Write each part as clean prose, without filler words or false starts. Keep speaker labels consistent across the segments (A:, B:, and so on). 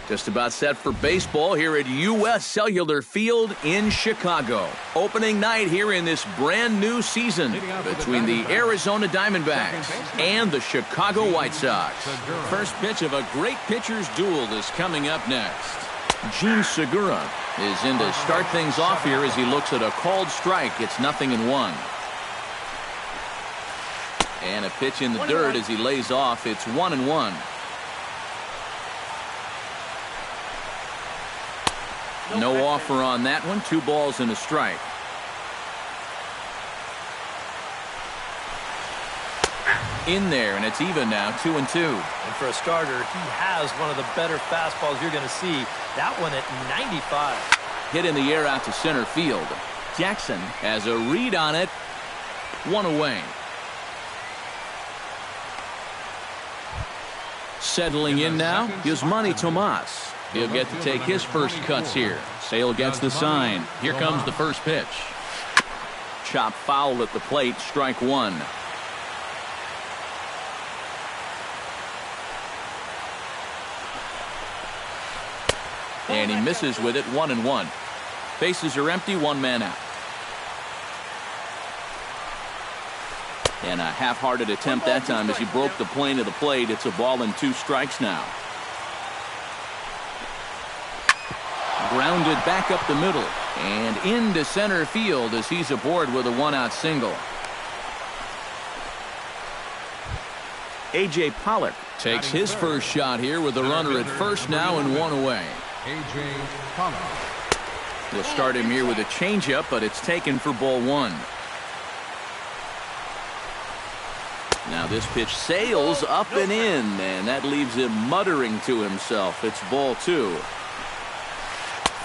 A: Just about set for baseball here at U.S. Cellular Field in Chicago. Opening night here in this brand new season between the Arizona Diamondbacks and the Chicago White Sox. First pitch of a great pitcher's duel is coming up next. Gene Segura is in to start things off here as he looks at a called strike. It's 0-1. And a pitch in the dirt as he lays off. It's 1-1. No offer on that one. 2 balls and a strike. In there, and it's even now, 2-2.
B: And for a starter, he has one of the better fastballs you're going to see. That one at 95.
A: Hit in the air out to center field. Jackson has a read on it. 1 away. Settling in now, Yasmani Tomas. He'll get to take his first cuts here. Sale gets the sign. Here comes the first pitch. Chop foul at the plate, strike 1. And he misses with it, 1-1. Bases are empty, 1 man out. And a half-hearted attempt that time as he broke the plane of the plate. It's a ball and 2 strikes now. Grounded back up the middle and into center field as he's aboard with a 1-out single. A.J. Pollock takes his first shot here with a runner at first now and 1 away.
C: A.J. Pollock.
A: They'll start him here with a changeup, but it's taken for ball 1. Now this pitch sails up and in, and that leaves him muttering to himself. It's ball 2.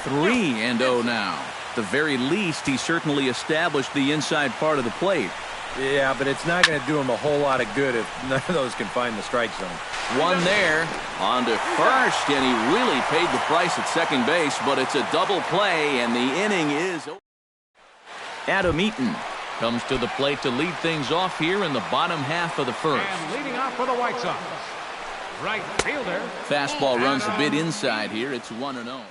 A: 3-0 now. At the very least, he certainly established the inside part of the plate.
D: Yeah, but it's not going to do him a whole lot of good if none of those can find the strike zone.
A: 1 there, on to first, and he really paid the price at second base, but it's a double play, and the inning is over. Adam Eaton comes to the plate to lead things off here in the bottom half of the first.
C: And leading off for the White Sox, right fielder.
A: Fastball runs a bit inside here. It's 1-0.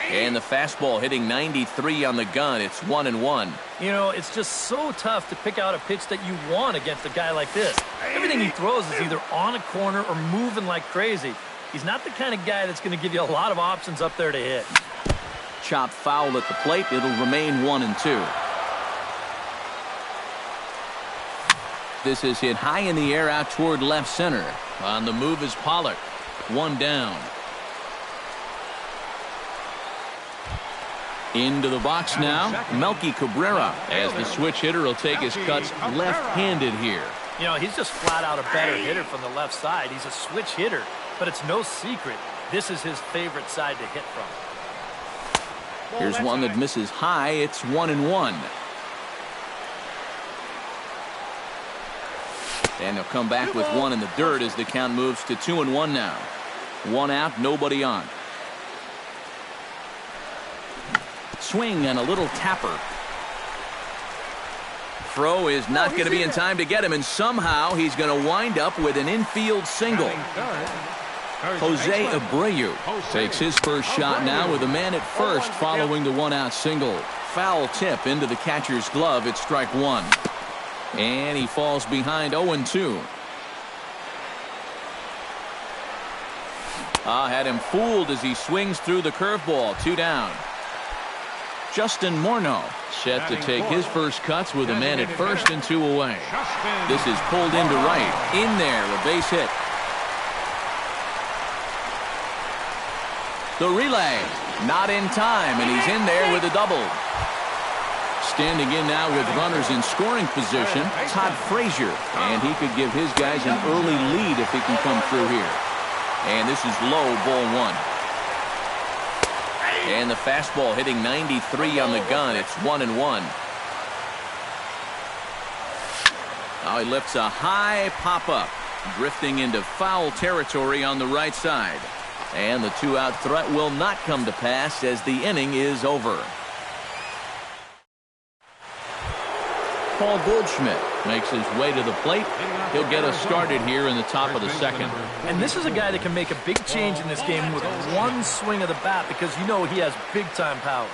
A: And the fastball hitting 93 on the gun. It's 1-1.
B: You know, it's just so tough to pick out a pitch that you want against a guy like this. Everything he throws is either on a corner or moving like crazy. He's not the kind of guy that's going to give you a lot of options up there to hit.
A: Chop foul at the plate. It'll remain 1-2. This is hit high in the air out toward left center. On the move is Pollock. 1 down. Into the box now, Melky Cabrera, as the switch hitter will take his cuts left-handed here.
B: You know, he's just flat out a better hitter from the left side. He's a switch hitter, but it's no secret this is his favorite side to hit from.
A: Here's one that misses high. It's 1-1. And they'll come back with 1 in the dirt as the count moves to 2-1 now. 1 out, nobody on. Swing and a little tapper. Throw is not going to be in time to get him, and somehow he's going to wind up with an infield single. Jose Abreu takes his first shot now with a man at first following the 1-out single. Foul tip into the catcher's glove. It's strike 1. And he falls behind 0-2. Had him fooled as he swings through the curveball. 2 down. Justin Morneau set to take his first cuts with a man at first and 2 away. This is pulled into right. In there, a base hit. The relay, not in time, and he's in there with a double. Standing in now with runners in scoring position, Todd Frazier, and he could give his guys an early lead if he can come through here. And this is low, ball 1. And the fastball hitting 93 on the gun. It's 1-1. Now he lifts a high pop-up, drifting into foul territory on the right side. And the 2-out threat will not come to pass as the inning is over. Paul Goldschmidt makes his way to the plate. He'll get us started here in the top of the second.
B: And this is a guy that can make a big change in this game with one swing of the bat because you know he has big-time power.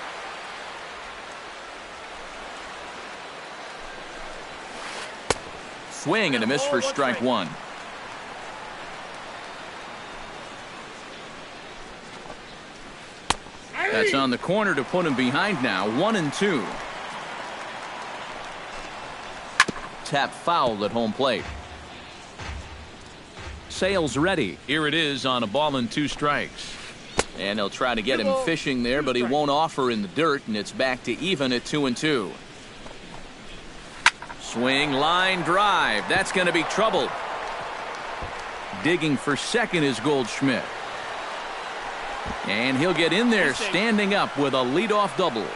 A: Swing and a miss for strike one. That's on the corner to put him behind now. 1-2. Tap fouled at home plate. Sale's ready. Here it is on a ball and 2 strikes. And they'll try to get him fishing there, but he won't offer in the dirt, and it's back to even at 2-2. Swing, line drive. That's going to be trouble. Digging for second is Goldschmidt. And he'll get in there standing up with a leadoff double.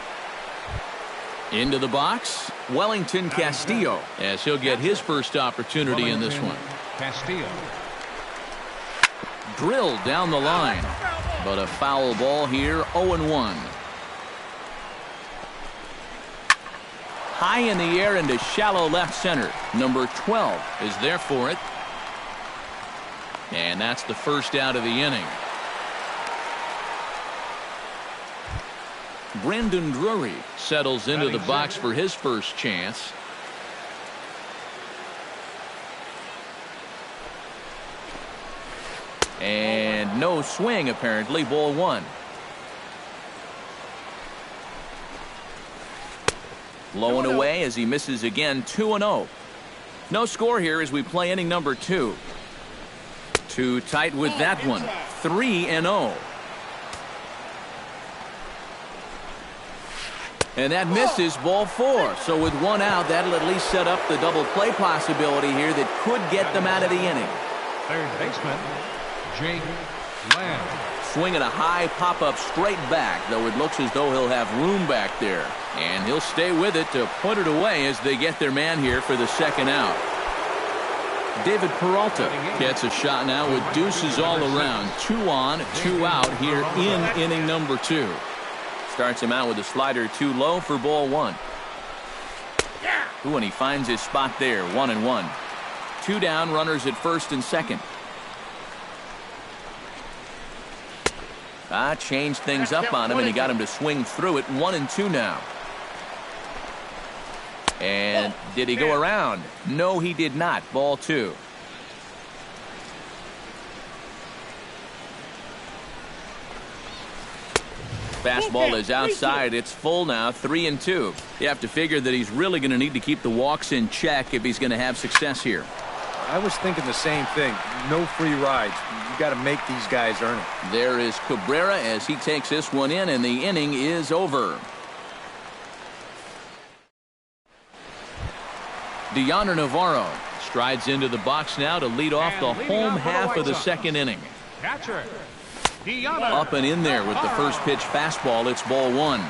A: Into the box, Wellington Castillo, as he'll get his first opportunity in this one.
C: Castillo.
A: Drilled down the line, but a foul ball here, 0-1. High in the air into shallow left center. Number 12 is there for it. And that's the first out of the inning. Brandon Drury settles into the box for his first chance. And no swing, apparently. Ball one. Low and away as he misses again. 2-0. No score here as we play inning number 2. Too tight with that one. 3-0. And that misses. Ball 4. So with one out, that'll at least set up the double play possibility here that could get them out of the inning.
C: Third baseman, Jake Lamb.
A: Swinging a high pop-up straight back, though it looks as though he'll have room back there. And he'll stay with it to put it away as they get their man here for the second out. David Peralta gets a shot now with deuces all around. 2 on, 2 out here in inning number 2. Starts him out with a slider too low for ball 1. Ooh, and he finds his spot there. 1-1. 2 down, runners at first and second. Changed things up on him, and he got him to swing through it. 1-2 now. And did he go around? No, he did not. Ball 2. Fastball is outside. It's full now. 3-2. You have to figure that he's really going to need to keep the walks in check if he's going to have success here.
D: I was thinking the same thing. No free rides. You got to make these guys earn it.
A: There is Cabrera as he takes this one in, and the inning is over. Deoner Navarro strides into the box now to lead off the home half of the second inning.
C: Catcher, Deoner.
A: Up and in there with the first pitch fastball. It's ball 1.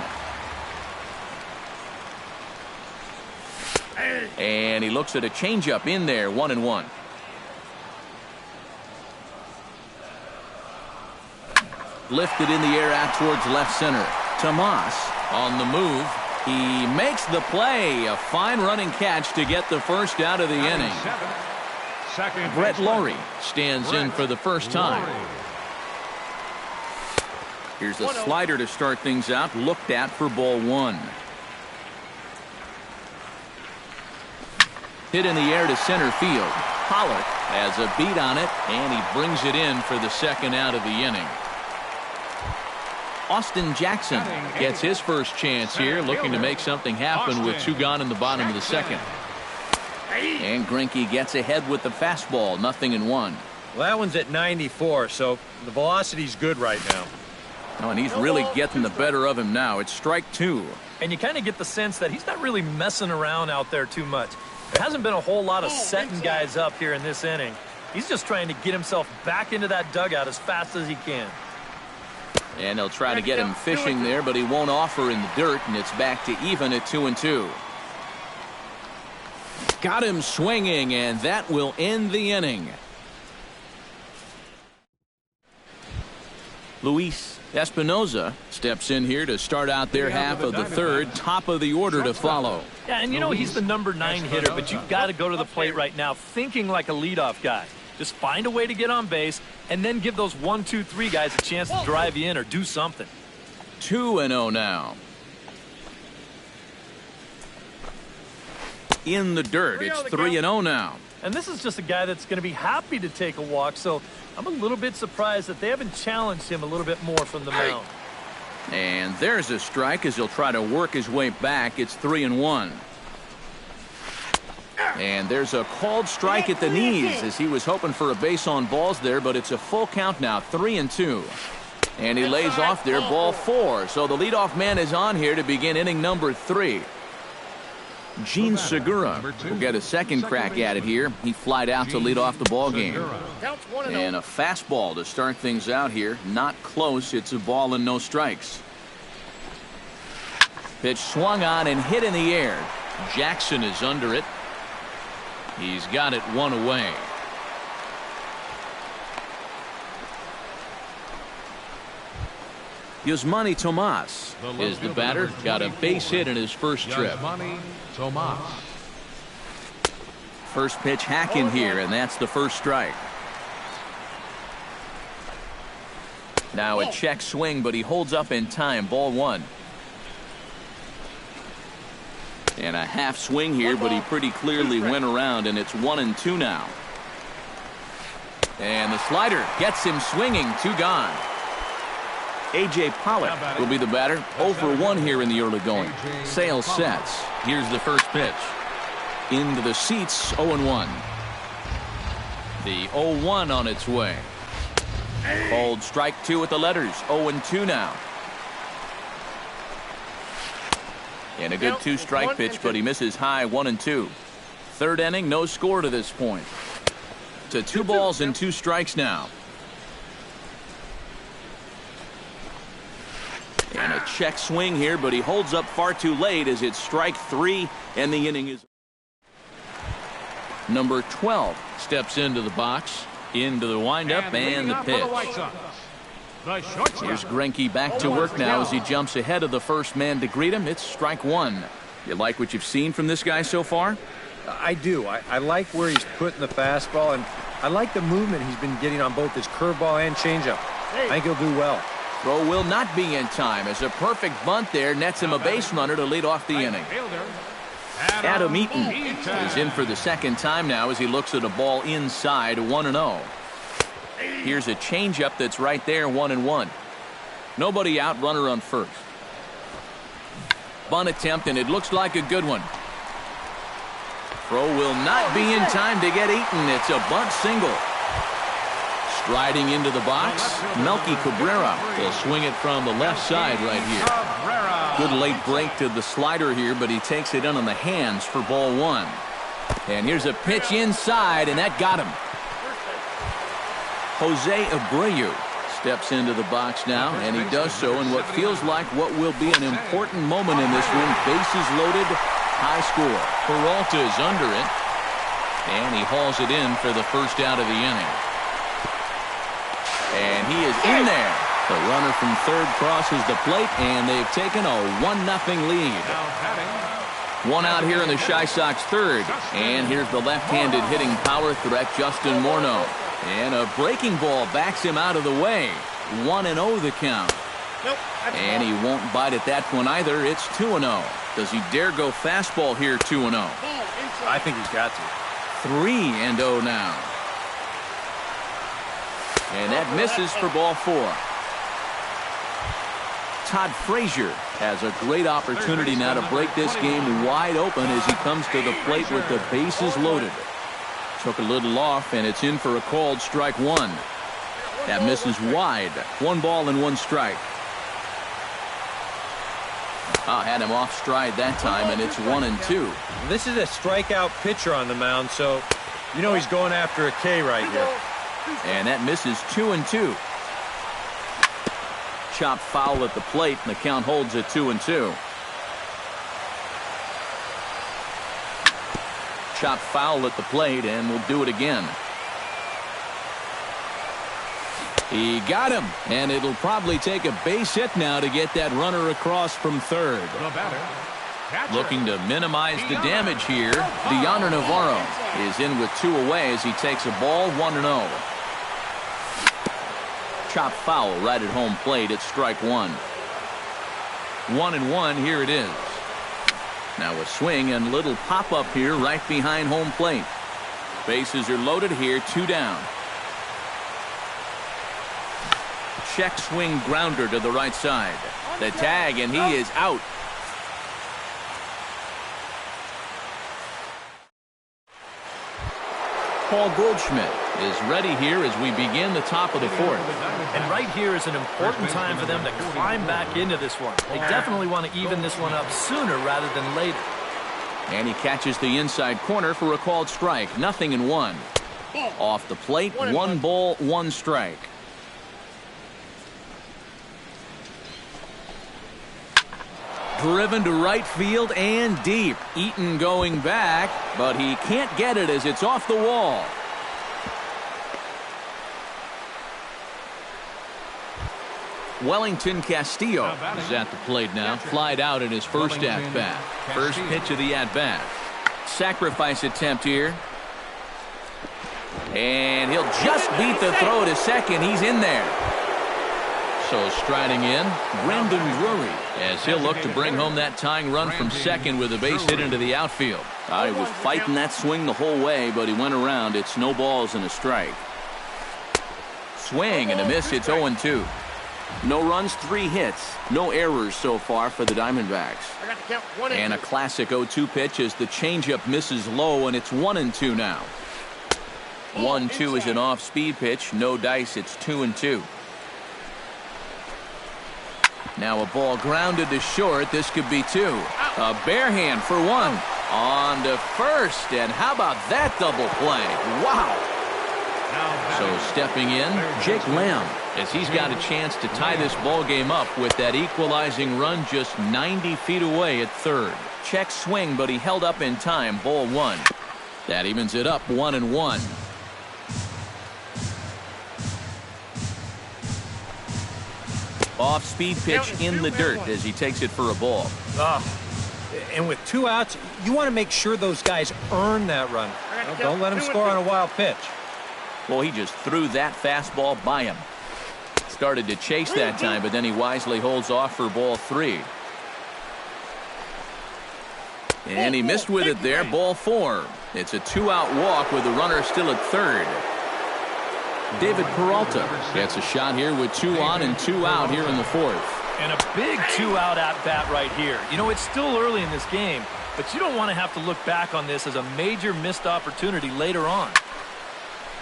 A: And he looks at a changeup in there. 1-1. Lifted in the air out towards left center. Tomas on the move. He makes the play. A fine running catch to get the first out of the inning. Brett Laurie stands in for the first time. Here's a slider to start things out. Looked at for ball 1. Hit in the air to center field. Pollock has a beat on it, and he brings it in for the second out of the inning. Austin Jackson gets his first chance here, looking to make something happen with 2 gone in the bottom of the second. And Greinke gets ahead with the fastball. 0-1.
D: Well, that one's at 94, so the velocity's good right now.
A: Oh, and he's really getting the better of him now. It's strike 2.
B: And you kind of get the sense that he's not really messing around out there too much. There hasn't been a whole lot of setting guys up here in this inning. He's just trying to get himself back into that dugout as fast as he can.
A: And they'll try to get him fishing there, but he won't offer in the dirt, and it's back to even at 2-2. Got him swinging, and that will end the inning. Luis Espinoza steps in here to start out their half of the third. Top of the order to follow.
B: Yeah, and you know he's the number 9 hitter, but you've got to go to the plate right now thinking like a leadoff guy. Just find a way to get on base, and then give those 1, 2, 3 guys a chance to drive you in or do something.
A: 2-0 now. In the dirt, it's 3-0 now.
B: And this is just a guy that's going to be happy to take a walk, so I'm a little bit surprised that they haven't challenged him a little bit more from the mound.
A: And there's a strike as he'll try to work his way back. It's 3-1. And there's a called strike at the knees as he was hoping for a base on balls there, but it's a full count now, 3-2. And he lays off there, ball 4. So the leadoff man is on here to begin inning number 3. Gene Segura will get a second crack at it here. He flied out to lead off the ball game. And a fastball to start things out here. Not close. It's a ball and no strikes. Pitch swung on and hit in the air. Jackson is under it. He's got it 1 away. Yasmani Tomas is the batter. Got a base hit in his first trip. First pitch hacking here, and that's the first strike. Now a check swing, but he holds up in time. Ball 1. And a half swing here, but he pretty clearly went around, and it's 1-2 now. And the slider gets him swinging. 2 gone. A.J. Pollock will be the batter. 0 for 1 here in the early going. Sale sets. Here's the first pitch. Into the seats, 0-1. The 0-1 on its way. Called strike 2 with the letters. 0-2 now. And a good 2-strike pitch, but he misses high. 1-2. Third inning, no score to this point. To 2 balls and 2 strikes now. And a check swing here, but he holds up far too late as it's strike 3, and the inning is. Number 12 steps into the box, into the windup, and the pitch. Here's Greinke back to work now as he jumps ahead of the first man to greet him. It's strike 1. You like what you've seen from this guy so far?
D: I do. I like where he's putting the fastball, and I like the movement he's been getting on both his curveball and changeup. I think he'll do well.
A: Throw will not be in time as a perfect bunt there nets him a base runner to lead off the inning. Adam Eaton is in for the second time now as he looks at a ball inside. 1-0. Here's a changeup that's right there. 1-1. Nobody out, runner on first. Bunt attempt, and it looks like a good one. Throw will not be in time to get Eaton. It's a bunt single. Striding into the box, Melky Cabrera will swing it from the left side right here. Good late break to the slider here, but he takes it in on the hands for ball 1. And here's a pitch inside, and that got him. Jose Abreu steps into the box now, and he does so in what feels like what will be an important moment in this one. Bases loaded, high score. Peralta is under it, and he hauls it in for the first out of the inning. And he is in there. The runner from third crosses the plate, and they've taken a 1-0 lead. 1 out here in the Chi Sox third. And here's the left-handed hitting power threat, Justin Morneau. And a breaking ball backs him out of the way. 1-0 the count. And he won't bite at that one either. It's 2-0. Does he dare go fastball here 2-0?
D: I think he's got to.
A: 3-0 now. And that misses for ball 4. Todd Frazier has a great opportunity now to break this game wide open as he comes to the plate with the bases loaded. Took a little off, and it's in for a called strike 1. That misses wide. 1 ball and 1 strike. Had him off stride that time, and it's 1-2.
D: This is a strikeout pitcher on the mound, so you know he's going after a K right here.
A: And that misses 2-2. Chop foul at the plate, and the count holds at 2-2. Chop foul at the plate, and we'll do it again. He got him, and it'll probably take a base hit now to get that runner across from third.
C: The batter,
A: Looking to minimize the damage here, Deanna Navarro is in with 2 away as he takes a ball 1-0. Chop foul right at home plate at strike 1. 1-1, here it is. Now a swing and little pop-up here right behind home plate. Bases are loaded here, 2 down. Check swing grounder to the right side. The tag, and he is out. Paul Goldschmidt is ready here as we begin the top of the 4th.
B: And right here is an important time for them to climb back into this one. They definitely want to even this one up sooner rather than later.
A: And he catches the inside corner for a called strike. 0-1. Off the plate, 1 ball, 1 strike. Driven to right field and deep. Eaton going back, but he can't get it as it's off the wall. Wellington Castillo is at the plate now. Flied out in his first at-bat. First pitch of the at-bat. Sacrifice attempt here. And he'll just beat the throw to second. He's in there. So striding in, Brendan Drury, as he'll look to bring home that tying run from second with a base hit into the outfield. He was fighting that swing the whole way, but he went around. It's no balls and a strike. Swing and a miss. It's 0-2. No runs, 3 hits. No errors so far for the Diamondbacks. And a classic 0-2 pitch as the changeup misses low, and it's 1-2 now. 1-2 is an off-speed pitch. No dice. It's 2-2. Now a ball grounded to short. This could be 2. A bare hand for 1. On to first. And how about that double play? Wow. So stepping in, Jake Lamb, as he's got a chance to tie this ball game up with that equalizing run just 90 feet away at third. Check swing, but he held up in time. Ball 1. That evens it up 1-1. Off-speed pitch in the dirt as he takes it for a ball.
D: And with 2 outs, you want to make sure those guys earn that run. Don't let them score on a wild pitch.
A: Well, he just threw that fastball by him. Started to chase that time, but then he wisely holds off for ball 3. And he missed with it there. Ball 4. It's a 2-out walk with the runner still at third. David Peralta gets a shot here with 2 on and 2 out here in the 4th.
B: And a big 2-out at-bat right here. You know, it's still early in this game, but you don't want to have to look back on this as a major missed opportunity later on.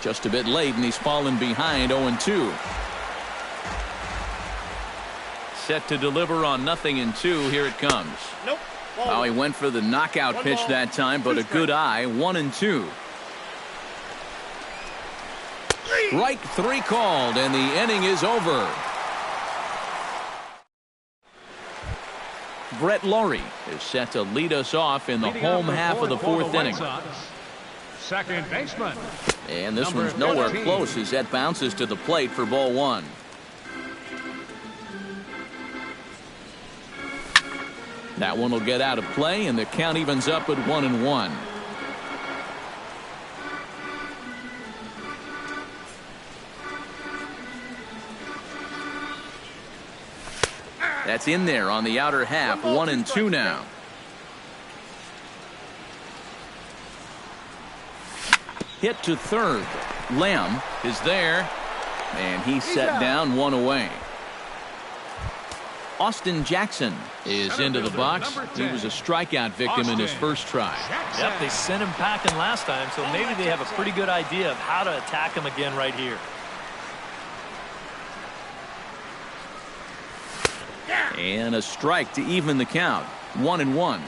A: Just a bit late, and he's fallen behind 0-2. Set to deliver on 0-2. Here it comes.
C: Nope.
A: Oh, he went for the knockout pitch that time, but a good eye. 1-2. Strike 3 called, and the inning is over. Brett Laurie is set to lead us off in the home half of the 4th inning.
C: Second baseman.
A: And this one's nowhere close as that bounces to the plate for ball 1. That one will get out of play, and the count evens up at 1-1. That's in there on the outer half. 1-2 now. Hit to third. Lamb is there, and he's set down 1 away. Austin Jackson is into the box. He was a strikeout victim in his first try.
B: Yep, they sent him packing last time, so maybe they have a pretty good idea of how to attack him again right here.
A: And a strike to even the count. 1-1.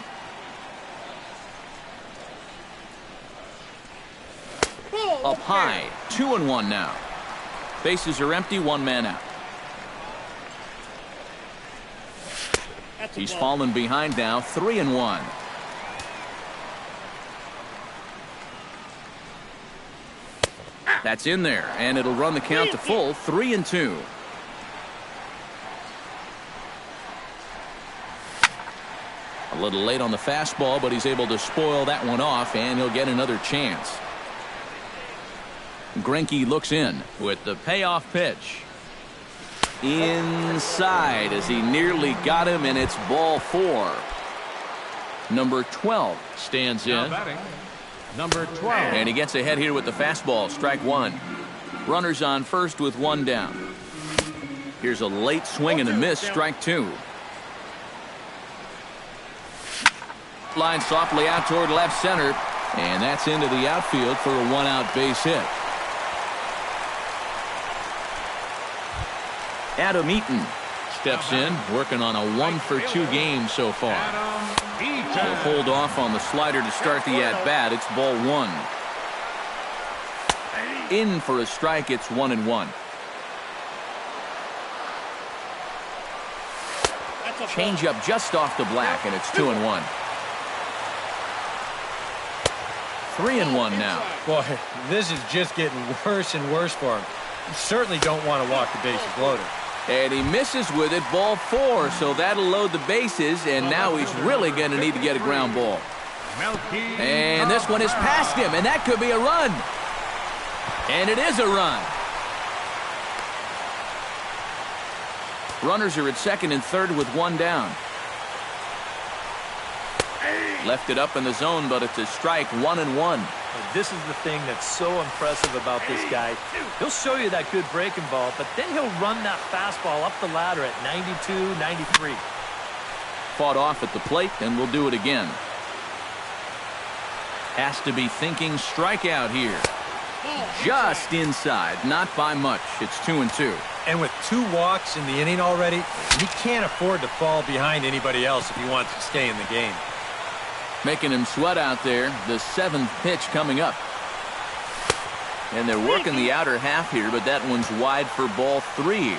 A: Up high. 2-1 now. Bases are empty. 1 man out. He's fallen behind now. 3-1. That's in there, and it'll run the count to full. 3-2. A A little late on the fastball, but he's able to spoil that one off, and he'll get another chance. Greinke looks in with the payoff pitch. Inside as he nearly got him, and it's ball 4. Number 12 stands in.
C: Number 12.
A: And he gets ahead here with the fastball. Strike 1. Runners on first with 1 down. Here's a late swing and a miss. Strike 2. Line softly out toward left center, and that's into the outfield for a 1-out base hit. Adam Eaton steps in, working on a 1-for-2 game so far. He'll hold off on the slider to start the at-bat. It's ball 1. In for a strike. It's 1-1. Change-up just off the black, and it's 2-1. 3-1 now.
D: Boy, this is just getting worse and worse for him. You certainly don't want to walk the bases loaded.
A: And he misses with it, ball 4, so that'll load the bases, and now he's really going to need to get a ground ball. And this one is past him, and that could be a run. And it is a run. Runners are at second and third with 1 down. Left it up in the zone, but it's a strike. 1-1.
B: This is the thing that's so impressive about this guy. He'll show you that good breaking ball, but then he'll run that fastball up the ladder at 92, 93.
A: Fought off at the plate, and we'll do it again. Has to be thinking strikeout here. Just inside, not by much. It's 2-2.
D: And with 2 walks in the inning already, he can't afford to fall behind anybody else if he wants to stay in the game.
A: Making him sweat out there. The 7th pitch coming up. And they're working the outer half here, but that one's wide for ball 3.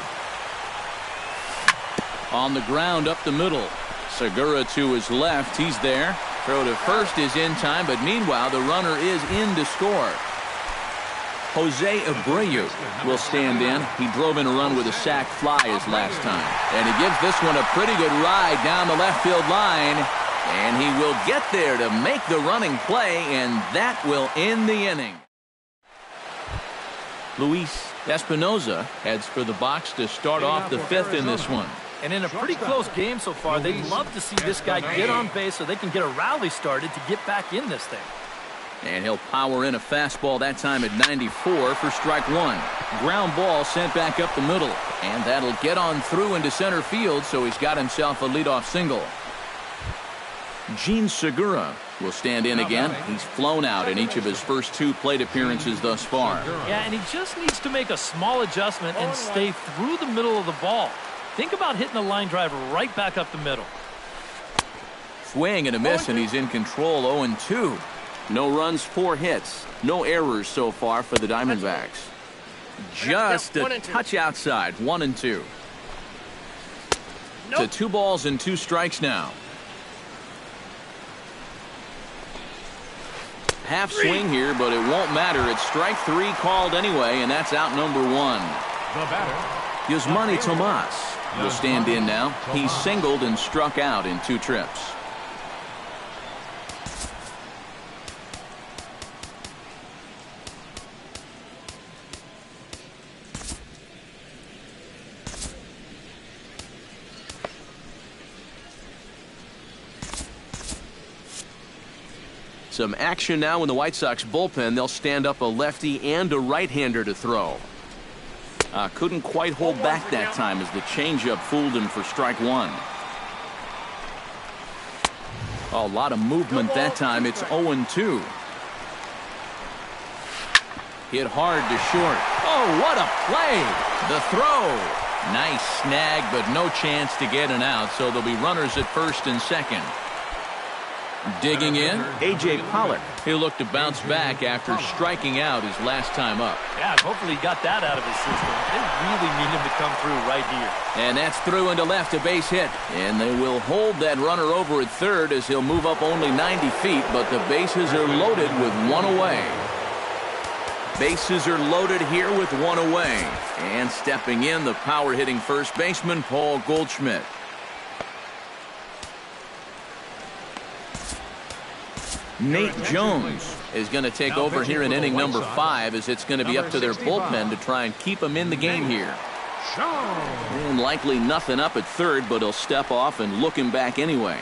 A: On the ground up the middle. Segura to his left. He's there. Throw to first is in time, but meanwhile the runner is in to score. Jose Abreu will stand in. He drove in a run with a sac fly his last time. And he gives this one a pretty good ride down the left field line. And he will get there to make the running play, and that will end the inning. Luis Espinoza heads for the box to start off the 5th in this one.
B: And in a pretty close game so far, they'd love to see this guy get on base so they can get a rally started to get back in this thing.
A: And he'll power in a fastball that time at 94 for strike 1. Ground ball sent back up the middle. And that'll get on through into center field, so he's got himself a leadoff single. Gene Segura will stand in again. He's flown out in each of his first 2 plate appearances thus far.
B: Yeah, and he just needs to make a small adjustment and stay through the middle of the ball. Think about hitting a line drive right back up the middle.
A: Swing and a miss, and he's in control. 0-2. No runs, 4 hits. No errors so far for the Diamondbacks. Just a touch outside. 1-2. To 2 balls and 2 strikes now. Half swing here, but it won't matter. It's strike 3 called anyway, and that's out number 1.
C: The batter,
A: Yasmani Tomas will stand in now. He's singled and struck out in 2 trips. Some action now in the White Sox bullpen. They'll stand up a lefty and a right-hander to throw. Couldn't quite hold back that time as the changeup fooled him for strike 1. A lot of movement that time. It's 0-2. Hit hard to short. Oh, what a play! The throw. Nice snag, but no chance to get an out, so there'll be runners at first and second. Digging in, A.J. Pollock. He'll look to bounce back after striking out his last time up.
B: Yeah, hopefully he got that out of his system. They really need him to come through right here.
A: And that's through into left, a base hit. And they will hold that runner over at third as he'll move up only 90 feet, but the bases are loaded with 1 away. Bases are loaded here with 1 away. And stepping in, the power-hitting first baseman, Paul Goldschmidt. Nate Jones is going to take over here in inning number 5, as it's going to be up to their bullpen to try and keep him in the game here. And likely nothing up at third, but he'll step off and look him back anyway.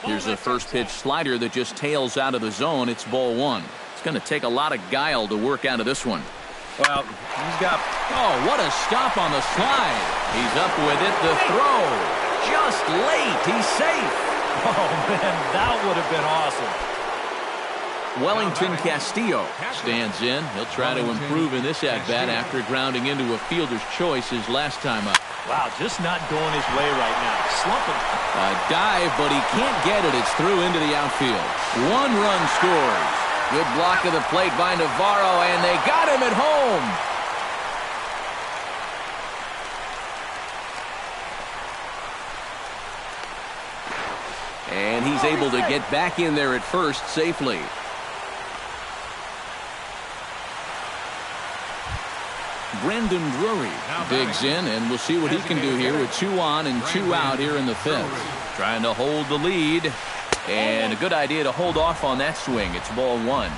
A: Here's a first pitch slider that just tails out of the zone. It's ball 1. It's going to take a lot of guile to work out of this one.
D: Well, he's got...
A: Oh, what a stop on the slide. He's up with it. The throw. Just late. He's safe.
B: Oh, man, that would have been awesome.
A: Wellington Castillo stands in. He'll try to improve in this at-bat after grounding into a fielder's choice his last time up.
B: Wow, just not going his way right now. Slumping.
A: A dive, but he can't get it. It's through into the outfield. 1 run scores. Good block of the plate by Navarro, and they got him at home. And he's able to get back in there at first safely. Brendan Drury digs in, and we'll see what he can do here with 2 on and 2 out here in the 5th. Trying to hold the lead, and a good idea to hold off on that swing. It's ball 1.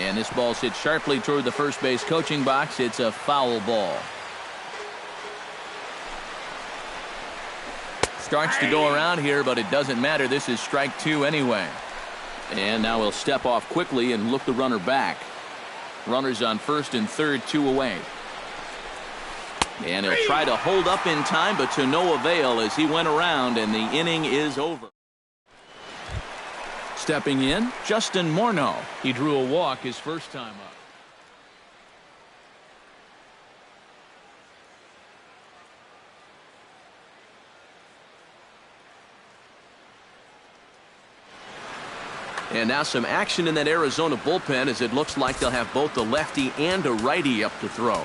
A: And this ball's hit sharply toward the first base coaching box. It's a foul ball. Starts to go around here, but it doesn't matter. This is strike 2 anyway. And now he'll step off quickly and look the runner back. Runners on first and third, 2 away. And he'll try to hold up in time, but to no avail as he went around, and the inning is over. Stepping in, Justin Morneau. He drew a walk his first time up. And now some action in that Arizona bullpen, as it looks like they'll have both a lefty and a righty up to throw.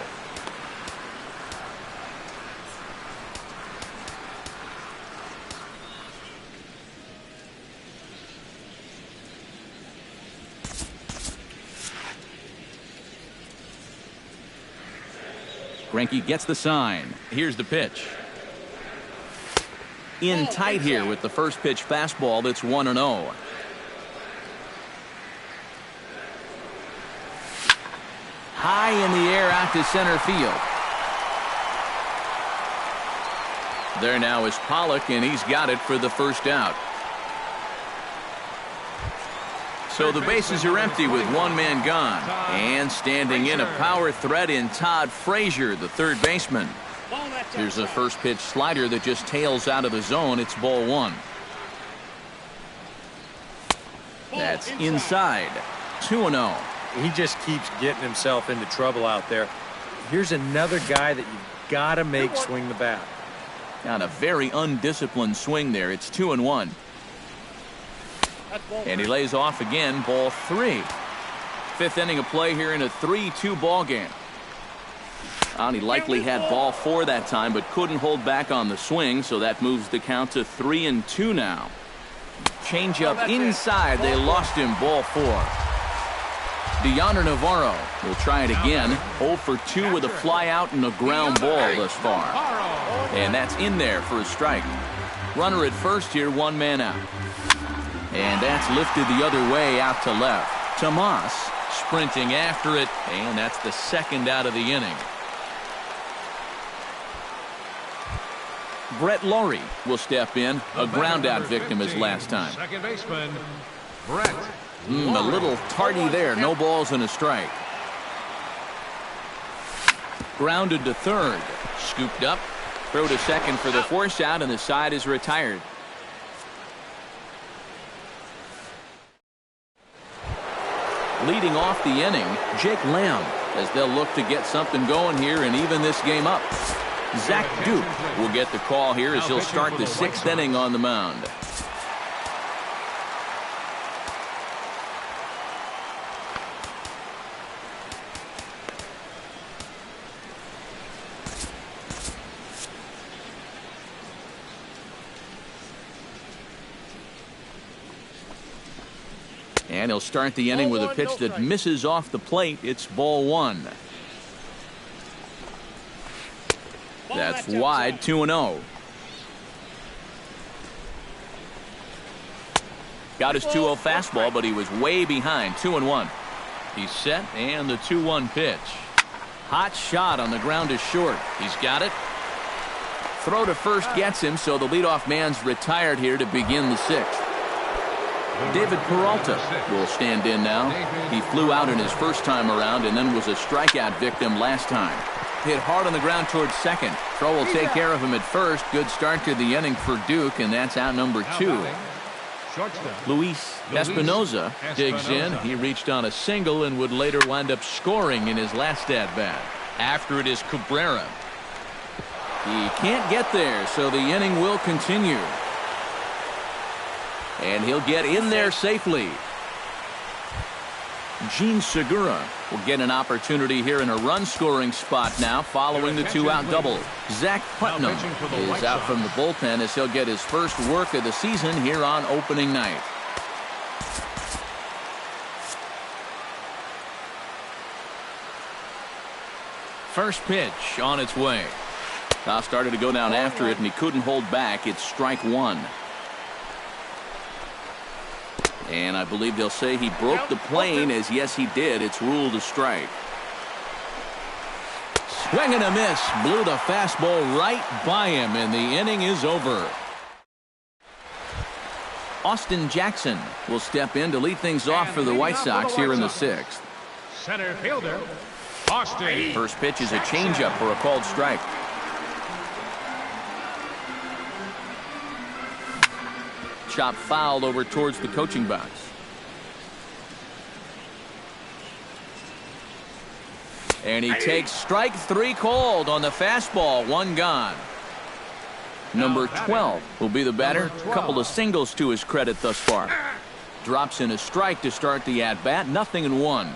A: Greinke gets the sign. Here's the pitch. In tight here with the first pitch fastball that's 1-0. High in the air out to center field. There now is Pollock, and he's got it for the first out. So the bases are empty with 1 man gone. And standing in a power threat in Todd Frazier, the third baseman. Here's a first pitch slider that just tails out of the zone. It's ball 1. That's inside. 2-0.
D: He just keeps getting himself into trouble out there. Here's another guy that you've got to make swing the bat.
A: Got a very undisciplined swing there. It's 2-1. And he lays off again, ball 3. 5th inning of play here in a 3-2 ball game. And he likely had ball 4 that time, but couldn't hold back on the swing, so that moves the count to 3-2 now. Change up inside. They lost him, ball 4. Deoner Navarro will try it again. 0 for 2 with a fly out and a ground ball thus far. And that's in there for a strike. Runner at first here, 1 man out. And that's lifted the other way out to left. Tomas sprinting after it, and that's the 2nd out of the inning. Brett Laurie will step in, a ground out victim as last time.
C: Second baseman, Brett.
A: A little tardy there. No balls and a strike. Grounded to third. Scooped up. Throw to second for the force out, and the side is retired. Leading off the inning, Jake Lamb, as they'll look to get something going here and even this game up. Zach Duke will get the call here as he'll start the 6th inning on the mound. And he'll start the inning with a pitch that misses off the plate. It's ball one. That's wide, 2-0. Got his 2-0 fastball, but he was way behind, 2-1. He's set, and the 2-1 pitch. Hot shot on the ground is short. He's got it. Throw to first gets him, so the leadoff man's retired here to begin the sixth. David Peralta will stand in now. He flew out in his first time around and then was a strikeout victim last time. Hit hard on the ground towards second. Throw will take care of him at first. Good start to the inning for Duke, and that's out number 2. Luis Espinoza digs in. He reached on a single and would later wind up scoring in his last at-bat. After it is Cabrera. He can't get there, so the inning will continue. And he'll get in there safely. Gene Segura will get an opportunity here in a run-scoring spot now following the 2-out double. Zach Putnam is out from the bullpen as he'll get his first work of the season here on opening night. First pitch on its way. Toss started to go down after it, and he couldn't hold back. It's strike one. And I believe they'll say he broke the plane, as yes he did. It's ruled a strike. Swing and a miss. Blew the fastball right by him, and the inning is over. Austin Jackson will step in to lead things off for the White Sox here in the sixth.
C: Center fielder, Austin.
A: First pitch is a changeup for a called strike. Chop fouled over towards the coaching box. And he takes strike 3 called on the fastball. 1 gone. Number 12 will be the batter. A couple of singles to his credit thus far. Drops in a strike to start the at-bat. 0-1.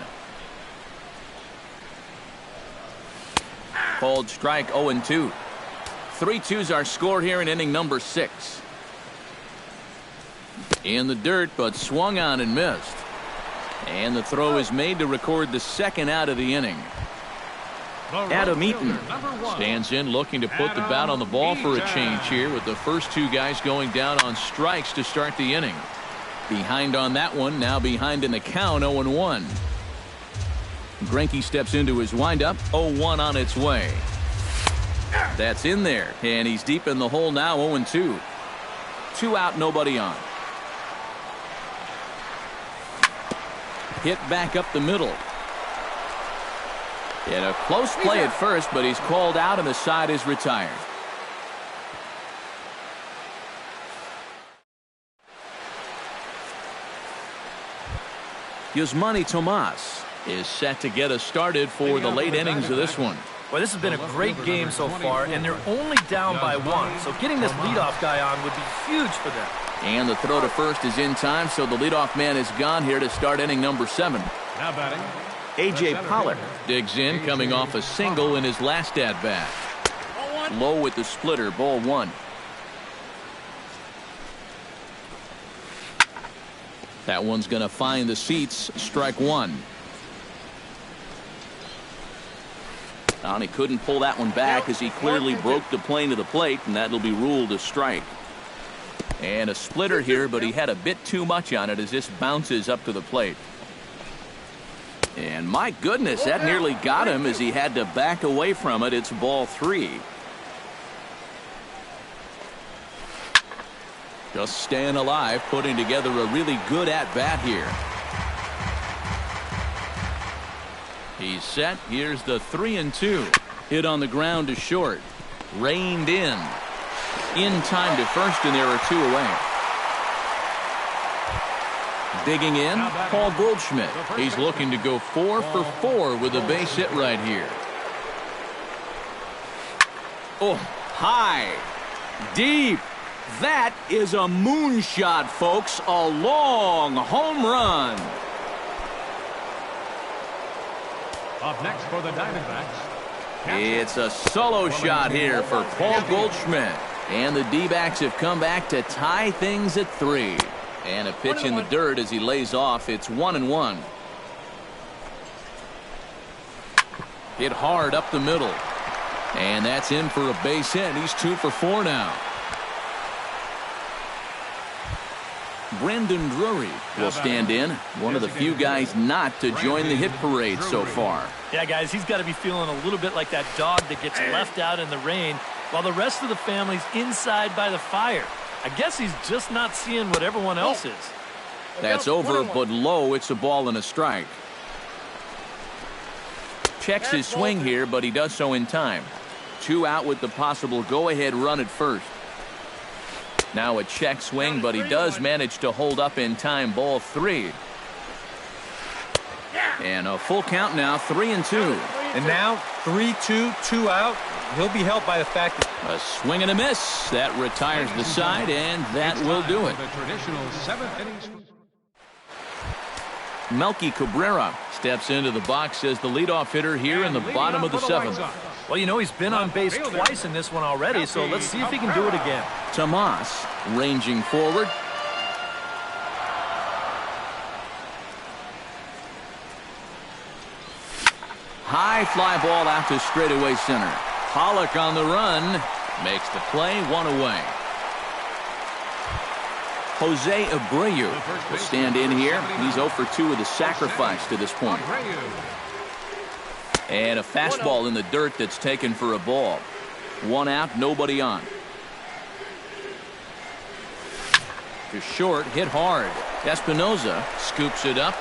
A: Called strike 0-2. 3-2s are scored here in inning number 6. In the dirt, but swung on and missed. And the throw is made to record the second out of the inning. Adam Eaton stands in looking to put the bat on the ball for a change here, with the first 2 guys going down on strikes to start the inning. Behind on that one, now behind in the count, 0-1. Greinke steps into his windup, 0-1 on its way. That's in there, and he's deep in the hole now, 0-2. 2 out, nobody on. Hit back up the middle. In a close play at first, but he's called out and the side is retired. Yasmani Tomas is set to get us started for the late innings of this one.
B: Well, this has been a great game so far, and they're only down by 1. So getting this leadoff guy on would be huge for them.
A: And the throw to first is in time, so the leadoff man is gone here to start inning number 7.
C: Now batting,
A: A.J. Pollard digs in, coming off a single in his last at-bat. Low with the splitter, ball 1. That one's going to find the seats, strike 1. And he couldn't pull that one back as he clearly broke the plane to the plate, and that'll be ruled a strike. And a splitter here, but he had a bit too much on it as this bounces up to the plate. And my goodness, that nearly got him as he had to back away from it. It's ball 3. Just staying alive, putting together a really good at-bat here. He's set. Here's the 3-2. Hit on the ground to short. Reined in. In time to first, and there are 2 away. Digging in, Paul Goldschmidt. He's looking to go 4 for 4 with a base hit right here. Oh, high. Deep. That is a moonshot, folks. A long home run.
C: up next for the Diamondbacks.
A: It's a solo shot here for Paul Goldschmidt. And the D-backs have come back to tie things at 3. And a pitch in the dirt as he lays off. It's 1-1. Hit hard up the middle. And that's in for a base hit. He's 2 for 4 now. Brandon Drury will stand in. One of the few guys not to join the hit parade so far.
B: Yeah, guys, he's got to be feeling a little bit like that dog that gets left out in the rain while the rest of the family's inside by the fire. I guess he's just not seeing what everyone else is.
A: That's over, but low. It's a ball and a strike. Checks his swing here, but he does so in time. 2 out with the possible go-ahead run at first. Now a check swing, but he does manage to hold up in time. Ball 3. And a full count now, 3-2.
D: And now 3-2, 2 out. He'll be helped by the fact that
A: a swing and a miss. That retires the side, and that will do it.
C: The traditional 7th innings.
A: Melky Cabrera steps into the box as the leadoff hitter here in the bottom of the 7th.
B: Well, you know, he's been on base twice in this one already, so let's see if he can do it again.
A: Tomas ranging forward. High fly ball out to straightaway center. Pollock on the run. Makes the play, 1 away. Jose Abreu will stand in here. He's 0 for 2 with a sacrifice to this point. And a fastball in the dirt that's taken for a ball. 1 out, nobody on. To short, hit hard. Espinoza scoops it up.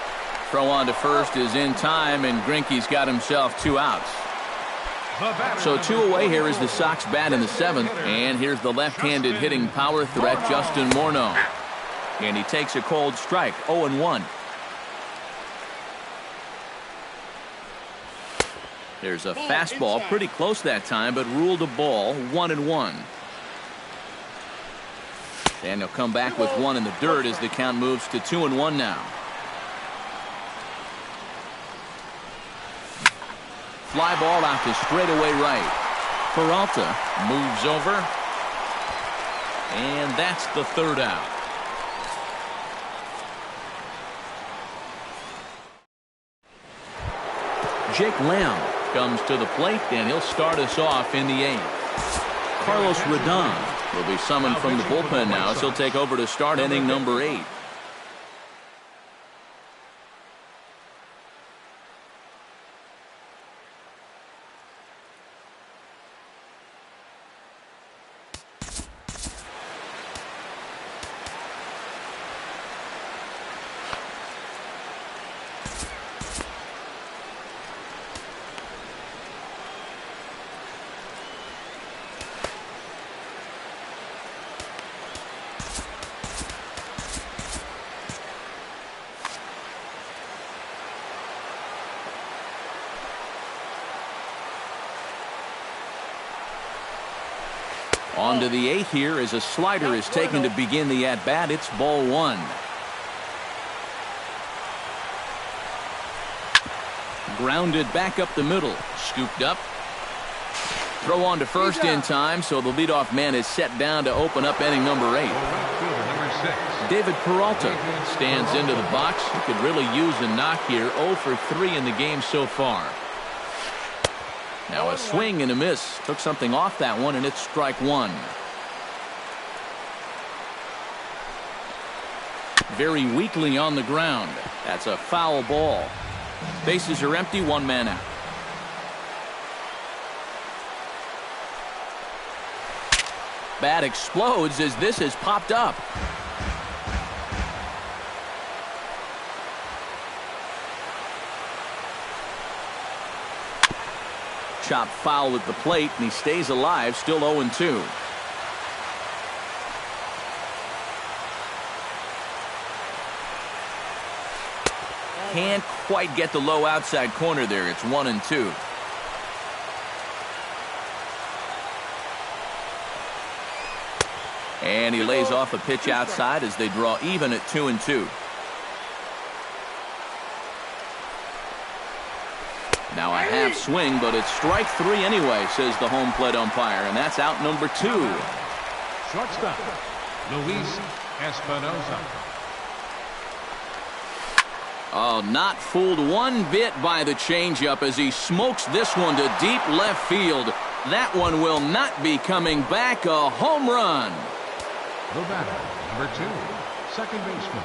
A: Throw on to first is in time, and Greinke's got himself 2 outs. So 2 away here is the Sox bat in the 7th, and here's the left-handed hitting power threat, Justin Morneau. And he takes a cold strike, 0-1. There's a fastball, pretty close that time, but ruled a ball, 1-1. And he'll come back with 1 in the dirt as the count moves to 2-1 now. Fly ball out to straightaway right. Peralta moves over. And that's the 3rd out. Jake Lamb comes to the plate, and he'll start us off in the 8th. Carlos Rodon will be summoned from the bullpen now, so he'll take over to start inning number 8. On to the 8th here as a slider is taken to begin the at-bat. It's ball 1. Grounded back up the middle. Scooped up. Throw on to first in time, so the leadoff man is set down to open up inning number 8. David Peralta stands into the box. He could really use a knock here. 0 for 3 in the game so far. Now a swing and a miss. Took something off that one, and it's strike 1. Very weakly on the ground. That's a foul ball. Bases are empty, 1 man out. Bat explodes as this has popped up. Chop foul at the plate, and he stays alive, still 0-2. Can't quite get the low outside corner there. It's 1-2. And he lays off a pitch outside as they draw even at 2-2. Now a half swing, but it's strike 3 anyway, says the home plate umpire, and that's out number 2.
C: Shortstop, Luis Espinosa.
A: Oh, not fooled one bit by the changeup as he smokes this one to deep left field. That one will not be coming back. A home run.
C: The batter, number 2, second baseman,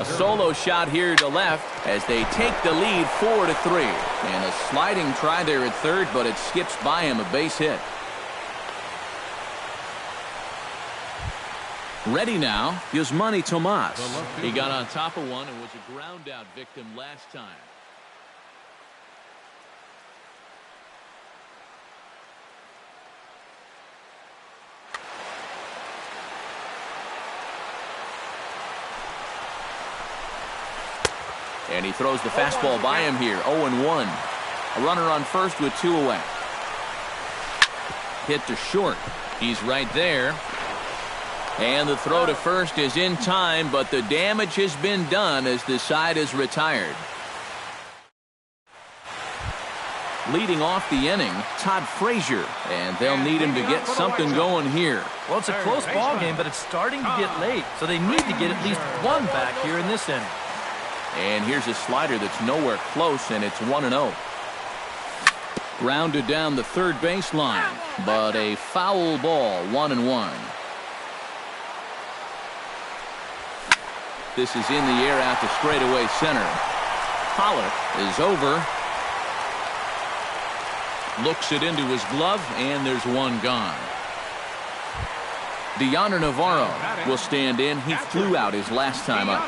A: A solo shot here to left as they take the lead 4-3. And a sliding try there at third, but it skips by him, a base hit. Ready now, Yasmani Tomas. He got on top of one and was a ground out victim last time. And he throws the fastball by him here, 0-1. A runner on first with 2 away. Hit to short. He's right there. And the throw to first is in time, but the damage has been done as the side is retired. Leading off the inning, Todd Frazier, and they'll need him to get something going here.
B: Well, it's a close ball game, but it's starting to get late, so they need to get at least one back here in this inning.
A: And here's a slider that's nowhere close, and it's 1-0. Grounded down the third baseline, but a foul ball, 1-1. This is in the air out to straightaway center. Pollock is over. Looks it into his glove, and there's one gone. Deoner Navarro will stand in. He flew out his last time up.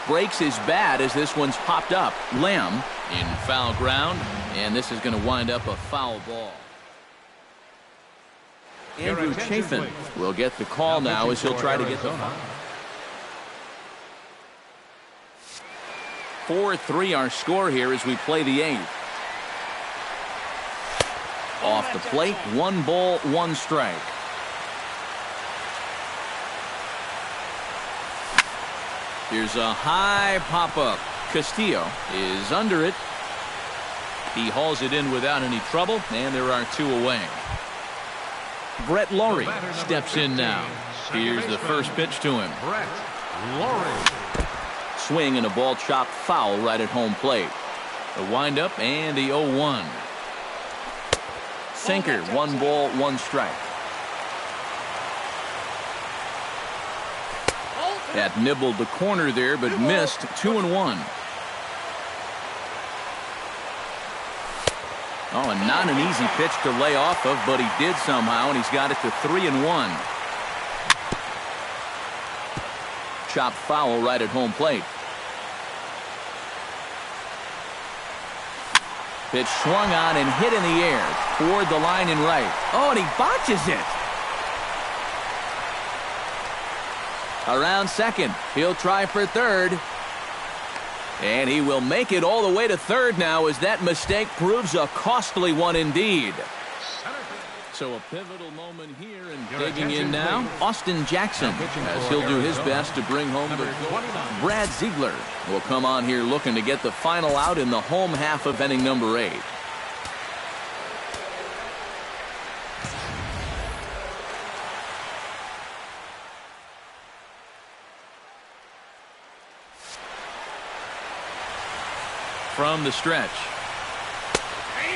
A: Breaks his bat as this one's popped up. Lamb in foul ground, and this is going to wind up a foul ball. Andrew Chafin will get the call now as he'll try to get the foul. 4-3 our score here as we play the 8th. Off the plate, 1 ball, 1 strike. Here's a high pop-up. Castillo is under it. He hauls it in without any trouble, and there are 2 away. Brett Laurie steps in now. Here's the first pitch to him.
C: Brett Laurie.
A: Swing and a ball chopped foul right at home plate. The windup and the 0-1. Sinker, 1 ball, 1 strike. That nibbled the corner there, but missed. 2-1. Oh, and not an easy pitch to lay off of, but he did somehow, and he's got it to 3-1. Chopped foul right at home plate. Pitch swung on and hit in the air toward the line and right. Oh, and he botches it. Around second. He'll try for third. And he will make it all the way to third now as that mistake proves a costly one indeed. So a pivotal moment here, and digging in now, Austin Jackson, as he'll do his best to bring home the goal. Brad Ziegler will come on here looking to get the final out in the home half of inning number 8. From the stretch.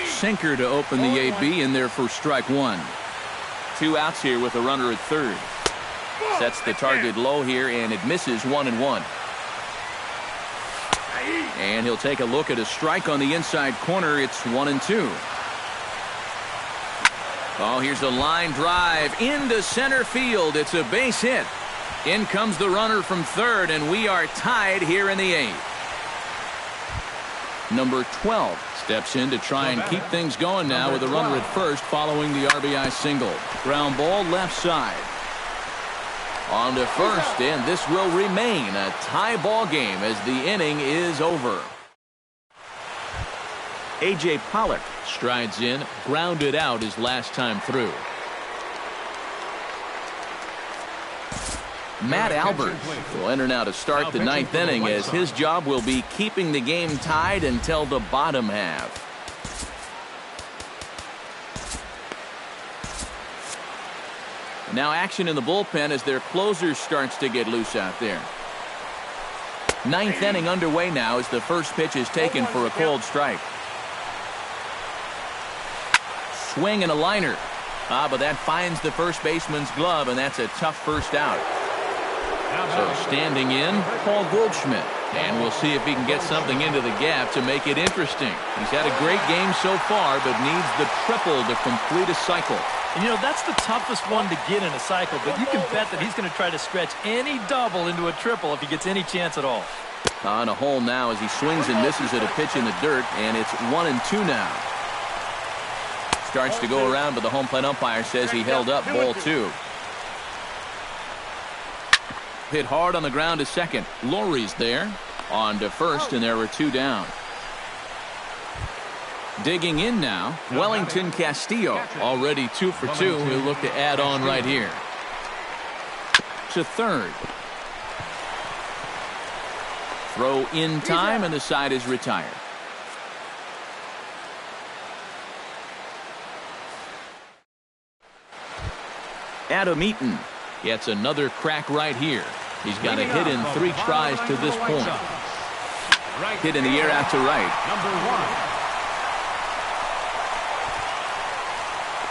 A: Sinker to open the AB in there for strike 1. 2 outs here with a runner at third. Sets the target low here, and it misses 1-1. And he'll take a look at a strike on the inside corner. It's 1-2. Oh, here's a line drive into center field. It's a base hit. In comes the runner from third, and we are tied here in the 8th. Number 12 steps in to try and keep things going now with a runner at first following the RBI single. Ground ball left side. On to first, and this will remain a tie ball game as the inning is over. A.J. Pollock strides in, grounded out his last time through. Matt Albert will enter now to start the 9th inning as his job will be keeping the game tied until the bottom half. Now action in the bullpen as their closer starts to get loose out there. Ninth inning underway now as the first pitch is taken for a cold strike. Swing and a liner. But that finds the first baseman's glove, and that's a tough first out. So standing in, Paul Goldschmidt. And we'll see if he can get something into the gap to make it interesting. He's had a great game so far, but needs the triple to complete a cycle.
B: And you know, that's the toughest one to get in a cycle, but you can bet that he's going to try to stretch any double into a triple if he gets any chance at all.
A: On a hole now as he swings and misses at a pitch in the dirt, and it's 1-2 now. Starts to go around, but the home plate umpire says he held up ball 2. Hit hard on the ground to second. Lowry's there. On to first, and there were 2 down. Digging in now, Wellington Castillo, already 2 for 2. He'll look to add on right here. To third. Throw in time, and the side is retired. Adam Eaton gets another crack right here. He's got a hit in 3 tries to this point. Hit in the air out to right.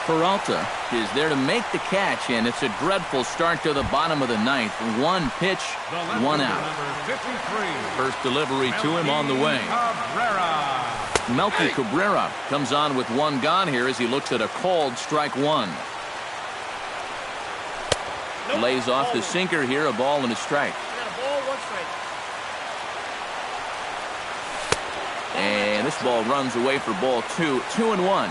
A: Peralta is there to make the catch, and it's a dreadful start to the bottom of the ninth. 1 pitch, 1 out. First delivery to him on the way. Melky Cabrera comes on with 1 gone here as he looks at a called strike 1. Lays off the sinker here, a ball and a strike. And this ball runs away for ball 2. 2-1.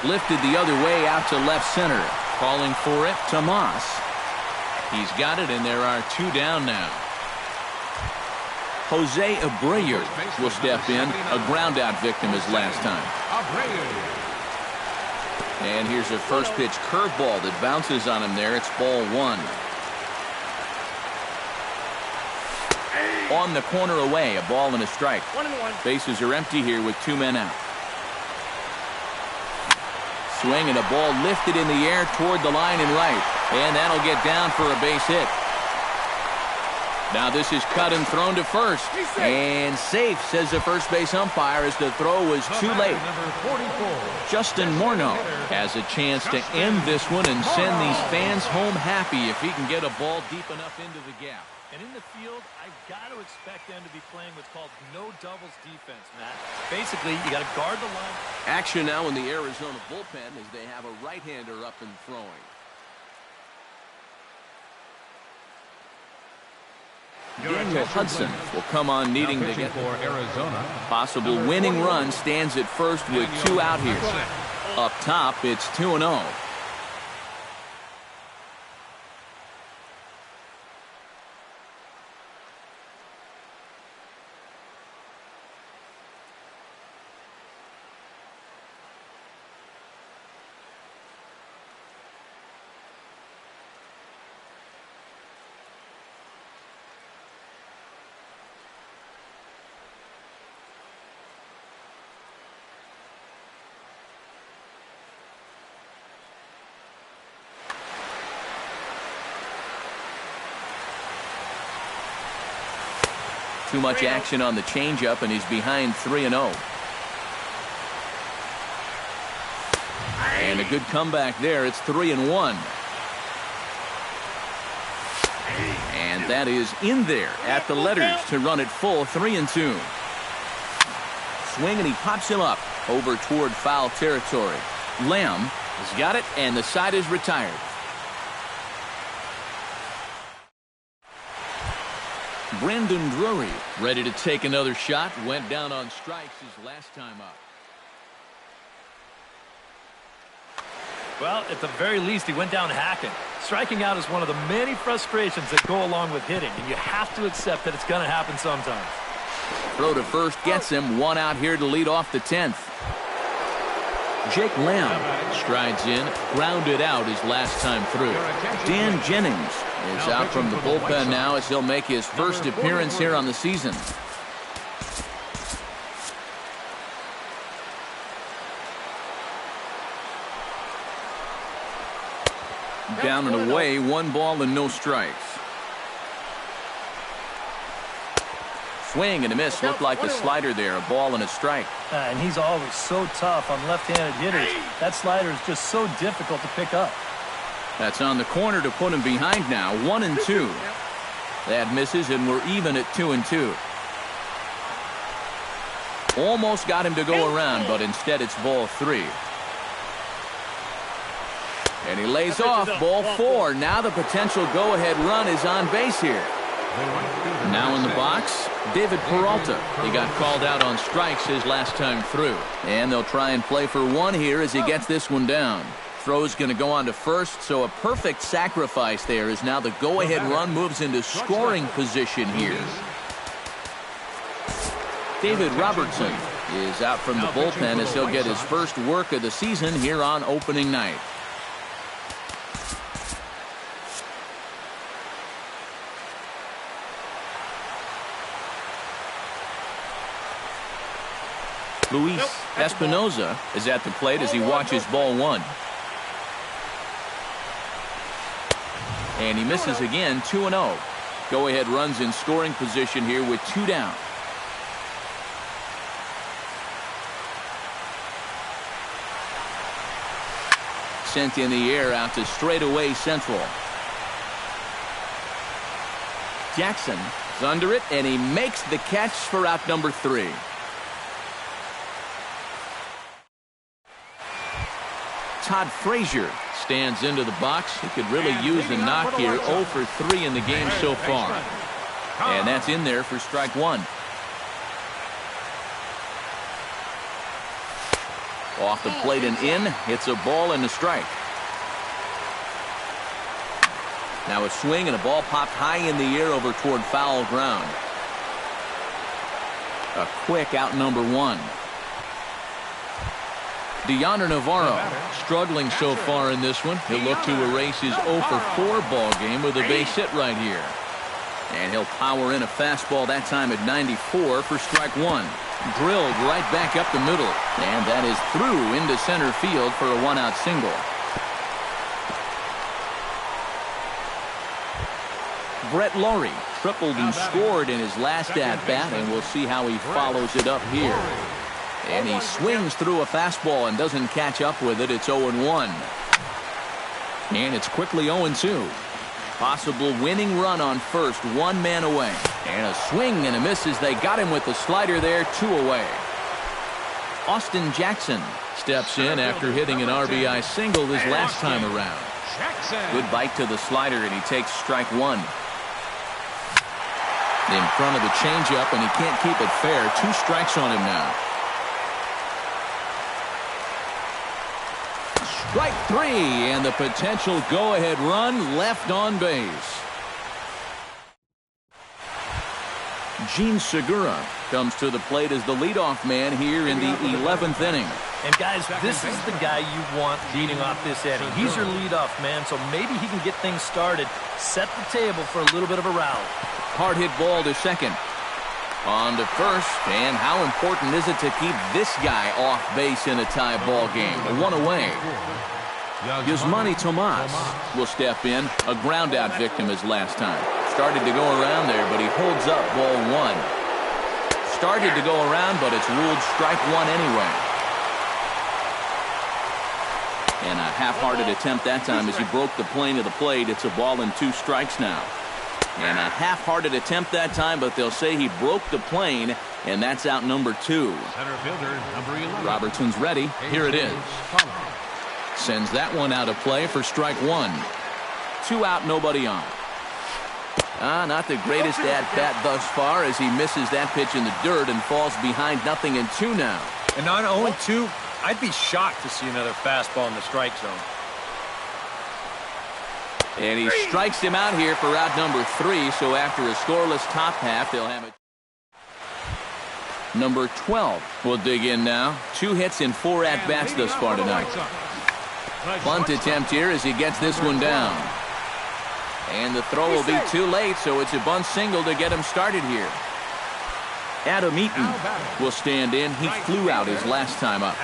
A: Lifted the other way out to left center. Calling for it, Tomas. He's got it, and there are 2 down now. Jose Abreu will step in. A ground out victim his last time. And here's a first pitch curveball that bounces on him there. It's ball 1. On the corner away, a ball and a strike. Bases are empty here with 2 men out. Swing and a ball lifted in the air toward the line and right. And that'll get down for a base hit. Now this is cut and thrown to first. And safe, says the first base umpire, as the throw was too late. Justin Morneau has a chance to end this one and send these fans home happy if he can get a ball deep enough into the gap.
B: And in the field, I've got to expect them to be playing what's called no doubles defense, Matt. Basically, you got to guard the line.
A: Action now in the Arizona bullpen as they have a right-hander up and throwing. Daniel Hudson will come on needing to get
C: for Arizona.
A: Possible winning run stands at first with 2 out here. Up top, it's 2-0. Too much action on the changeup, and he's behind 3-0. And a good comeback there. It's 3-1. And that is in there at the letters to run it full 3-2. Swing, and he pops him up over toward foul territory. Lamb has got it, and the side is retired. Brandon Drury ready to take another shot. Went down on strikes his last time up.
B: Well, at the very least, he went down hacking. Striking out is one of the many frustrations that go along with hitting, and you have to accept that it's going to happen sometimes.
A: Throw to first gets him. 1 out here to lead off the 10th. Jake Lamb strides in, grounded out his last time through. Dan Jennings is out from the bullpen now as he'll make his first appearance here on the season. Down and away, 1 ball and no strikes. Swing and a miss. Looked like a slider there. A ball and a strike.
B: And he's always so tough on left-handed hitters. That slider is just so difficult to pick up.
A: That's on the corner to put him behind now. 1-2. That misses, and we're even at 2-2. Almost got him to go around, but instead it's ball 3. And he lays off. Ball 4. Now the potential go-ahead run is on base here. Now in the box, David Peralta. He got called out on strikes his last time through. And they'll try and play for 1 here as he gets this one down. Throw's going to go on to first, so a perfect sacrifice there as now the go-ahead run moves into scoring position here. David Robertson is out from the bullpen as he'll get his first work of the season here on opening night. Luis Espinoza is at the plate as he watches ball 1. And he misses again, 2-0. Go-ahead runs in scoring position here with 2 down. Sent in the air out to straightaway central. Jackson is under it, and he makes the catch for out number 3. Todd Frazier stands into the box. He could really use a knock here. 0 for 3 in the game so far. And that's in there for strike 1. Off the plate and in. It's a ball and a strike. Now a swing and a ball popped high in the air over toward foul ground. A quick out number 1. Deonder Navarro struggling so far in this one. He'll look to erase his 0 for 4 ball game with a base hit right here. And he'll power in a fastball that time at 94 for strike 1. Drilled right back up the middle. And that is through into center field for a 1-out single. Brett Lawrie tripled and scored in his last at-bat, and we'll see how he follows it up here. And he swings through a fastball and doesn't catch up with it. It's 0-1. And it's quickly 0-2. Possible winning run on first, 1 man away. And a swing and a miss as they got him with the slider there, 2 away. Austin Jackson steps in after hitting an RBI single his last time around. Good bite to the slider, and he takes strike 1. In front of the changeup, and he can't keep it fair. 2 strikes on him now. Strike 3, and the potential go-ahead run left on base. Gene Segura comes to the plate as the leadoff man here in the 11th inning.
B: And guys, this is the guy you want leading off this inning. He's your leadoff man, so maybe he can get things started, set the table for a little bit of a rally.
A: Hard hit ball to second. On to first, and how important is it to keep this guy off base in a tie ball game? 1 away. Yasmani Tomas will step in, a ground out victim his last time. Started to go around there, but he holds up ball 1. Started to go around, but it's ruled strike 1 anyway. And a half-hearted attempt that time as he broke the plane of the plate. It's a ball and 2 strikes now. And a half-hearted attempt that time, but they'll say he broke the plane, and that's out number 2.
C: Center fielder, number 11.
A: Robertson's ready. Here it is. Sends that one out of play for strike 1. 2 out, nobody on. Not the greatest at-bat thus far as he misses that pitch in the dirt and falls behind 0-2 now.
D: And on 0-2, I'd be shocked to see another fastball in the strike zone.
A: And he strikes him out here for out number 3, so after a scoreless top half, they'll have it. Number 12 will dig in now. 2 hits in 4 at-bats thus far tonight. Bunt attempt here as he gets this one down. And the throw will be too late, so it's a bunt single to get him started here. Adam Eaton will stand in. He flew out his last time up.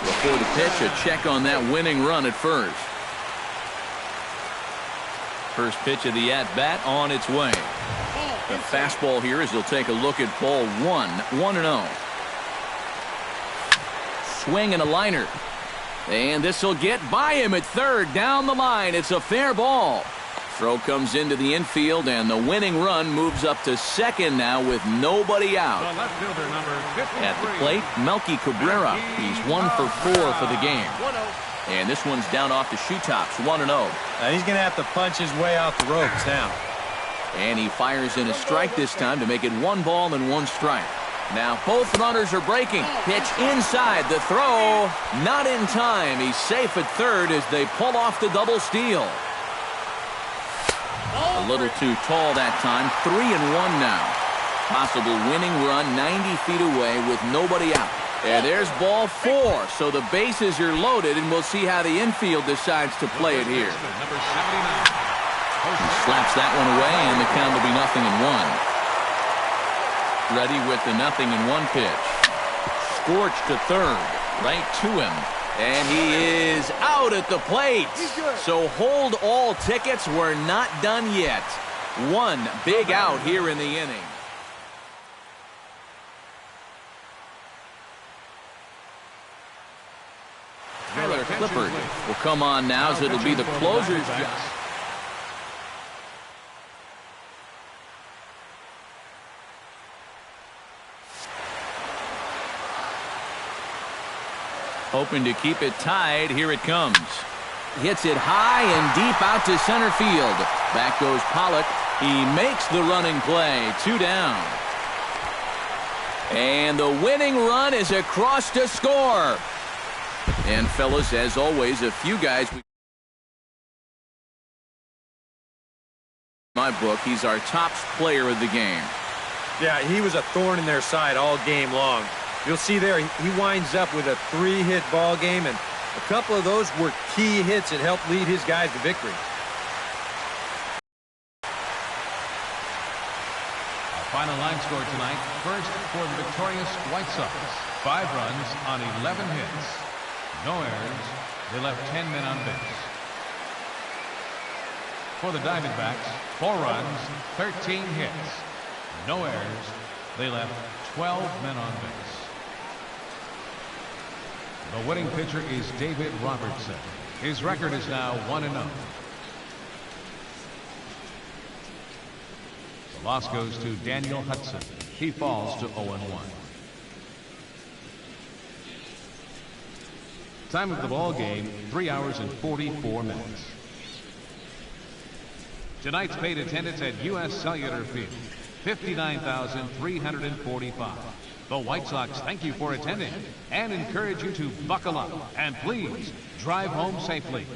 A: Before the pitch, a check on that winning run at first. first pitch of the at-bat on its way. The fastball here as he'll take a look at ball 1-0. Swing and a liner. And this will get by him at third. Down the line. It's a fair ball. Throw comes into the infield, and the winning run moves up to second now with nobody out.
C: The left fielder, number 53.
A: At the plate, Melky Cabrera. He's 1 for 4 for the game. And this one's down off the shoe tops, 1-0.
D: Now he's going to have to punch his way out the ropes now.
A: And he fires in a strike this time to make it 1 ball and 1 strike. Now both runners are breaking. Pitch inside. The throw not in time. He's safe at third as they pull off the double steal. A little too tall that time. 3-1 now. Possible winning run 90 feet away with nobody out. And there's ball 4. So the bases are loaded, and we'll see how the infield decides to play it here.
C: Number 79.
A: He slaps that one away, and the count will be 0-1. Ready with the 0-1 pitch. Scorched to third. Right to him. And he is out at the plate. So hold all tickets. We're not done yet. 1 big out here in the inning. Tyler Clippard will come on now, as it'll be the closer's job. Hoping to keep it tied. Here it comes. Hits it high and deep out to center field. Back goes Pollock. He makes the running play. 2 down. And the winning run is across to score. And fellas, as always, a few guys. My book, he's our top player of the game.
D: Yeah, he was a thorn in their side all game long. You'll see there, he winds up with a 3-hit ball game, and a couple of those were key hits that helped lead his guys to victory.
C: Our final line score tonight. First for the victorious White Sox. 5 runs on 11 hits. No errors. They left 10 men on base. For the Diamondbacks, 4 runs, 13 hits. No errors. They left 12 men on base. The winning pitcher is David Robertson. His record is now 1-0. The loss goes to Daniel Hudson. He falls to 0-1. Time of the ball game, 3 hours and 44 minutes. Tonight's paid attendance at U.S. Cellular Field, 59,345. The White Sox thank you for attending and encourage you to buckle up and please drive home safely.